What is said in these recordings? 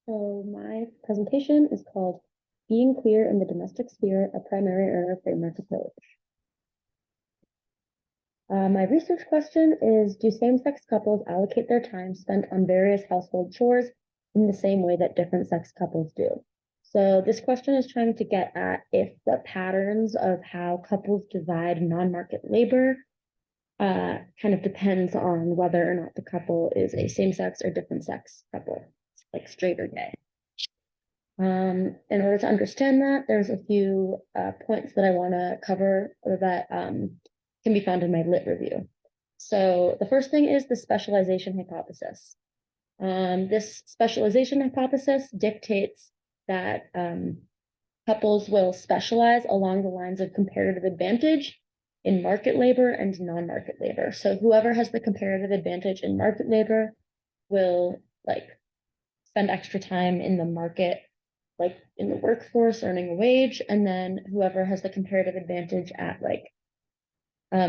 So my presentation is called Being Queer in the Domestic Sphere, a Primary Earner Framework Approach. My research question is, do same-sex couples allocate their time spent on various household chores in the same way that different sex couples do? So this question is trying to get at if the patterns of how couples divide non-market labor kind of depends on whether or not the couple is a same-sex or different sex couple, like straight or gay. In order to understand that, there's a few points that I want to cover or that can be found in my lit review. So the first thing is the specialization hypothesis. This specialization hypothesis dictates that couples will specialize along the lines of comparative advantage in market labor and non-market labor. So whoever has the comparative advantage in market labor will spend extra time in the market, like in the workforce, earning a wage, and then whoever has the comparative advantage at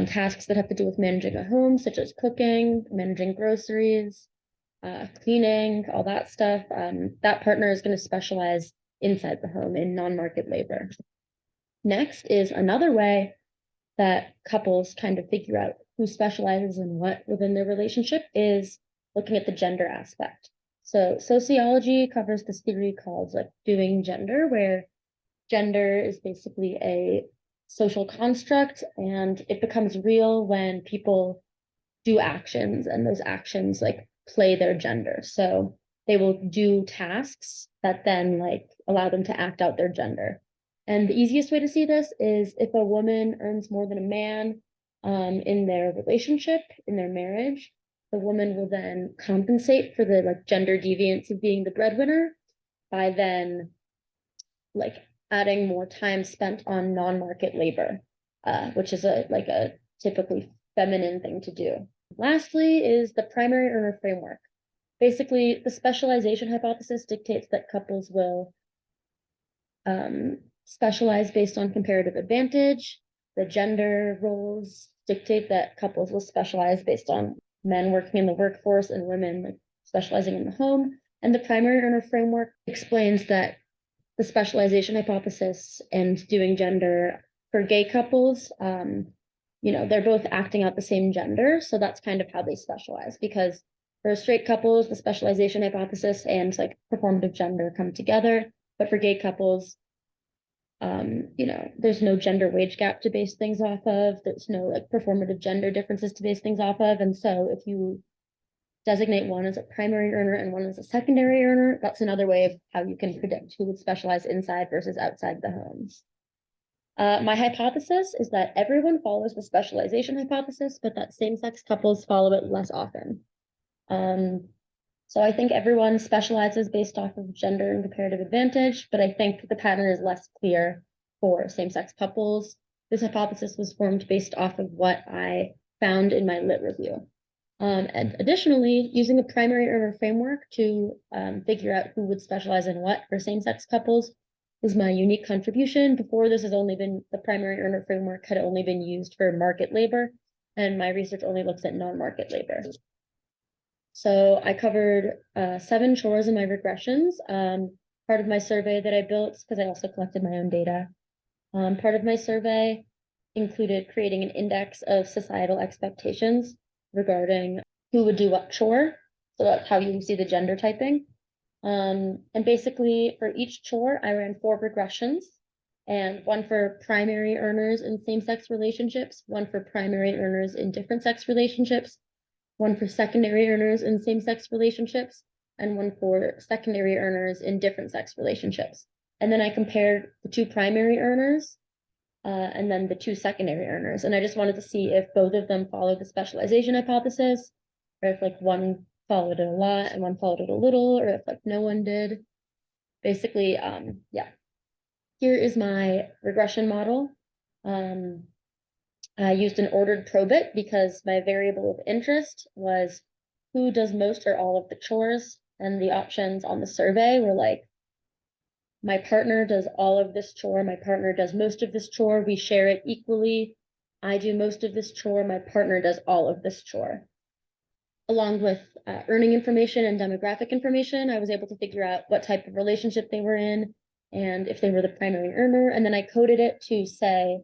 tasks that have to do with managing a home, such as cooking, managing groceries, cleaning, all that stuff, that partner is going to specialize inside the home in non-market labor. Next is another way that couples kind of figure out who specializes in what within their relationship is looking at the gender aspect. So sociology covers this theory called doing gender, where gender is basically a social construct and it becomes real when people do actions and those actions play their gender. So they will do tasks that then allow them to act out their gender. And the easiest way to see this is if a woman earns more than a man in their relationship, in their marriage, the woman will then compensate for the gender deviance of being the breadwinner by then adding more time spent on non-market labor, which is a typically feminine thing to do. Lastly is the primary earner framework. Basically, the specialization hypothesis dictates that couples will specialize based on comparative advantage. The gender roles dictate that couples will specialize based on men working in the workforce and women specializing in the home. And the primary earner framework explains that the specialization hypothesis and doing gender for gay couples, they're both acting out the same gender. So that's kind of how they specialize, because for straight couples, the specialization hypothesis and performative gender come together. But for gay couples, there's no gender wage gap to base things off of. There's no performative gender differences to base things off of. And so if you designate one as a primary earner and one as a secondary earner, that's another way of how you can predict who would specialize inside versus outside the homes. My hypothesis is that everyone follows the specialization hypothesis, but that same-sex couples follow it less often. So I think everyone specializes based off of gender and comparative advantage, but I think the pattern is less clear for same-sex couples. This hypothesis was formed based off of what I found in my lit review. And additionally, using a primary earner framework to figure out who would specialize in what for same-sex couples is my unique contribution. Before this the primary earner framework had only been used for market labor, and my research only looks at non-market labor. So I covered 7 chores in my regressions. Part of my survey that I built, because I also collected my own data, part of my survey included creating an index of societal expectations regarding who would do what chore. So that's how you see the gender typing. And basically for each chore, I ran 4 regressions, and one for primary earners in same-sex relationships, one for primary earners in different sex relationships, one for secondary earners in same-sex relationships, and one for secondary earners in different sex relationships. And then I compared the 2 primary earners and then the 2 secondary earners. And I just wanted to see if both of them followed the specialization hypothesis, or if one followed it a lot and one followed it a little, or if no one did. Basically, yeah. Here is my regression model. I used an ordered probit because my variable of interest was who does most or all of the chores, and the options on the survey were my partner does all of this chore, my partner does most of this chore, we share it equally, I do most of this chore, my partner does all of this chore. along with earning information and demographic information, I was able to figure out what type of relationship they were in and if they were the primary earner. And then I coded it to say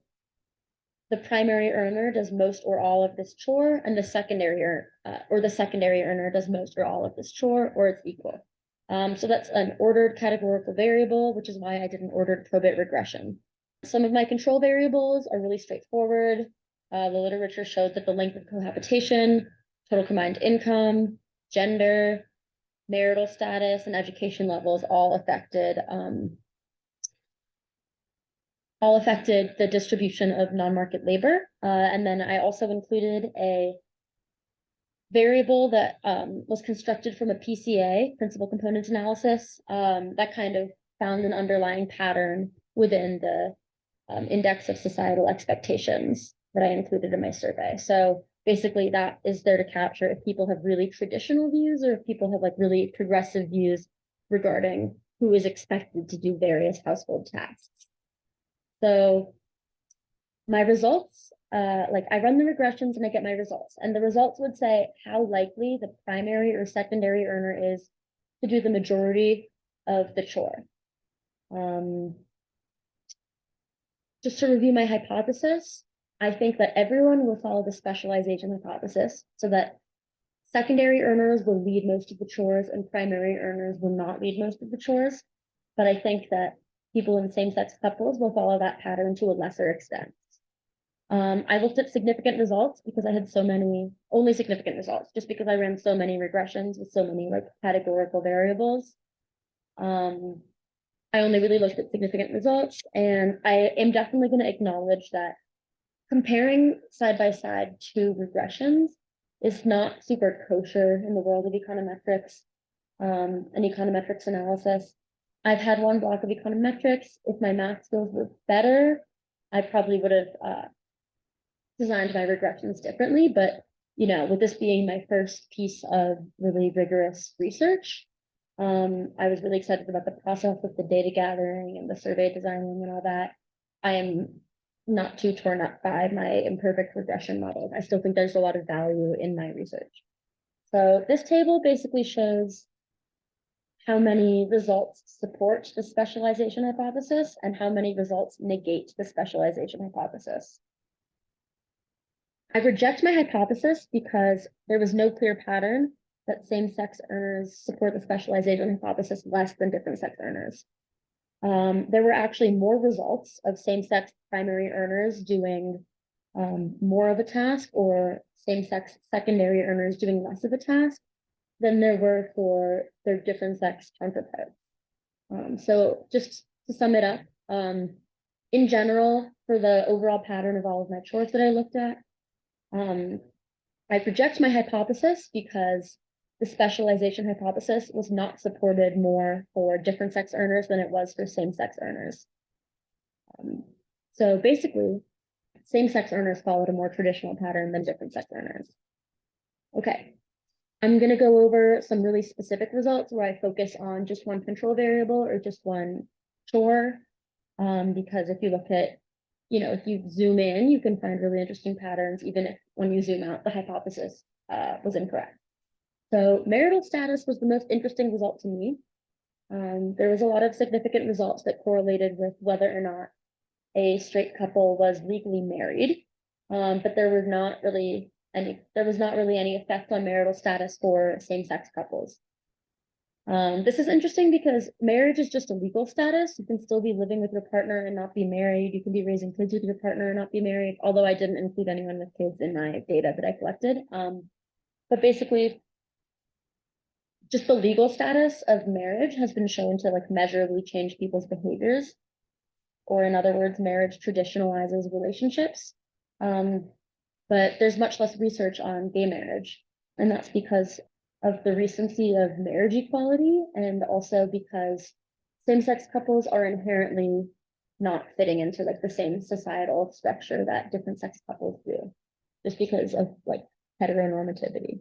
the primary earner does most or all of this chore, and the secondary earner does most or all of this chore, or it's equal. So that's an ordered categorical variable, which is why I did an ordered probit regression. Some of my control variables are really straightforward. The literature showed that the length of cohabitation, total combined income, gender, marital status, and education levels all affected the distribution of non-market labor. And then I also included a variable that was constructed from a PCA, principal component analysis, that kind of found an underlying pattern within the index of societal expectations that I included in my survey. So basically that is there to capture if people have really traditional views or if people have like really progressive views regarding who is expected to do various household tasks. So my results, like I run the regressions and I get my results, and the results would say how likely the primary or secondary earner is to do the majority of the chore. Just to review my hypothesis, I think that everyone will follow the specialization hypothesis so that secondary earners will lead most of the chores and primary earners will not lead most of the chores. But I think that people in same-sex couples will follow that pattern to a lesser extent. I looked at significant results because I had only significant results, just because I ran so many regressions with so many like categorical variables. I only really looked at significant results, and I am definitely going to acknowledge that comparing side by side two regressions is not super kosher in the world of econometrics and econometrics analysis. I've had one block of econometrics. If my math skills were better, I probably would have designed my regressions differently. But, you know, with this being my first piece of really rigorous research, I was really excited about the process of the data gathering and the survey designing and all that. I am not too torn up by my imperfect regression models. I still think there's a lot of value in my research. So this table basically shows how many results support the specialization hypothesis and how many results negate the specialization hypothesis. I reject my hypothesis because there was no clear pattern that same-sex earners support the specialization hypothesis less than different-sex earners. There were actually more results of same-sex primary earners doing more of a task or same-sex secondary earners doing less of a task than there were for their different-sex counterparts. So just to sum it up, in general, for the overall pattern of all of my chores that I looked at, I reject my hypothesis because the specialization hypothesis was not supported more for different sex earners than it was for same-sex earners. So basically, same-sex earners followed a more traditional pattern than different sex earners. Okay, I'm going to go over some really specific results where I focus on just one control variable or just one chore, because if you look at, you know, if you zoom in, you can find really interesting patterns, even if when you zoom out, the hypothesis was incorrect. So marital status was the most interesting result to me. There was a lot of significant results that correlated with whether or not a straight couple was legally married, but there was not really any effect on marital status for same-sex couples. This is interesting because marriage is just a legal status. You can still be living with your partner and not be married. You can be raising kids with your partner and not be married, although I didn't include anyone with kids in my data that I collected. But basically, just the legal status of marriage has been shown to like measurably change people's behaviors, or in other words, marriage traditionalizes relationships. But there's much less research on gay marriage, and that's because of the recency of marriage equality, and also because same-sex couples are inherently not fitting into like the same societal structure that different sex couples do, just because of like heteronormativity.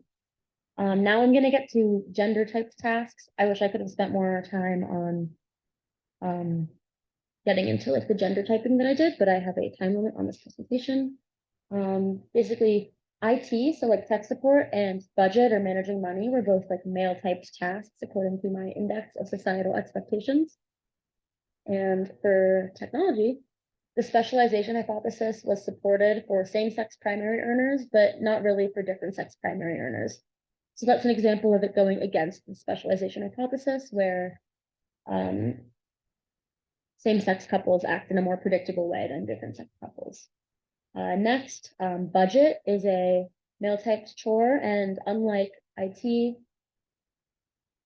Now I'm going to get to gender type tasks. I wish I could have spent more time on getting into like the gender typing that I did, but I have a time limit on this presentation. Basically, IT, so like tech support and budget or managing money were both like male typed tasks according to my index of societal expectations. And for technology, the specialization hypothesis was supported for same-sex primary earners, but not really for different sex primary earners. So that's an example of it going against the specialization hypothesis where same-sex couples act in a more predictable way than different sex couples. Next, budget is a male-typed chore, and unlike IT,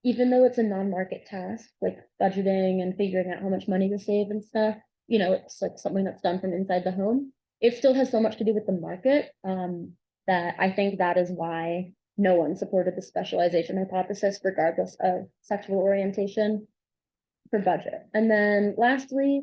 even though it's a non-market task, like budgeting and figuring out how much money to save and stuff, you know, it's like something that's done from inside the home. It still has so much to do with the market, that I think that is why no one supported the specialization hypothesis, regardless of sexual orientation for budget. And then lastly,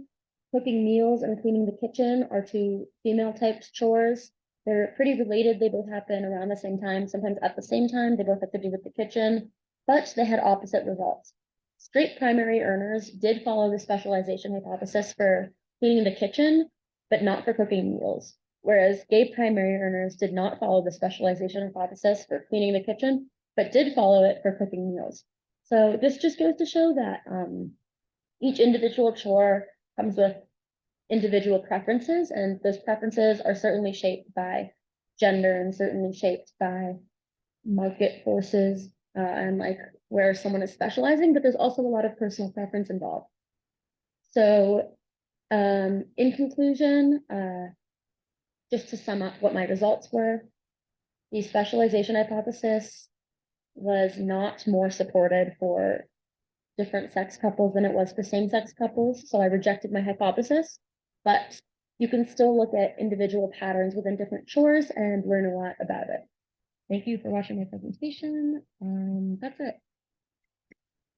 cooking meals and cleaning the kitchen are two female typed chores. They're pretty related. They both happen around the same time, sometimes at the same time. They both have to do with the kitchen, but they had opposite results. Straight primary earners did follow the specialization hypothesis for cleaning the kitchen, but not for cooking meals. Whereas gay primary earners did not follow the specialization hypothesis for cleaning the kitchen, but did follow it for cooking meals. So this just goes to show that each individual chore comes with individual preferences, and those preferences are certainly shaped by gender and certainly shaped by market forces and like where someone is specializing, but there's also a lot of personal preference involved. So in conclusion, just to sum up what my results were, the specialization hypothesis was not more supported for different sex couples than it was for same-sex couples. So I rejected my hypothesis, but you can still look at individual patterns within different chores and learn a lot about it. Thank you for watching my presentation. That's it.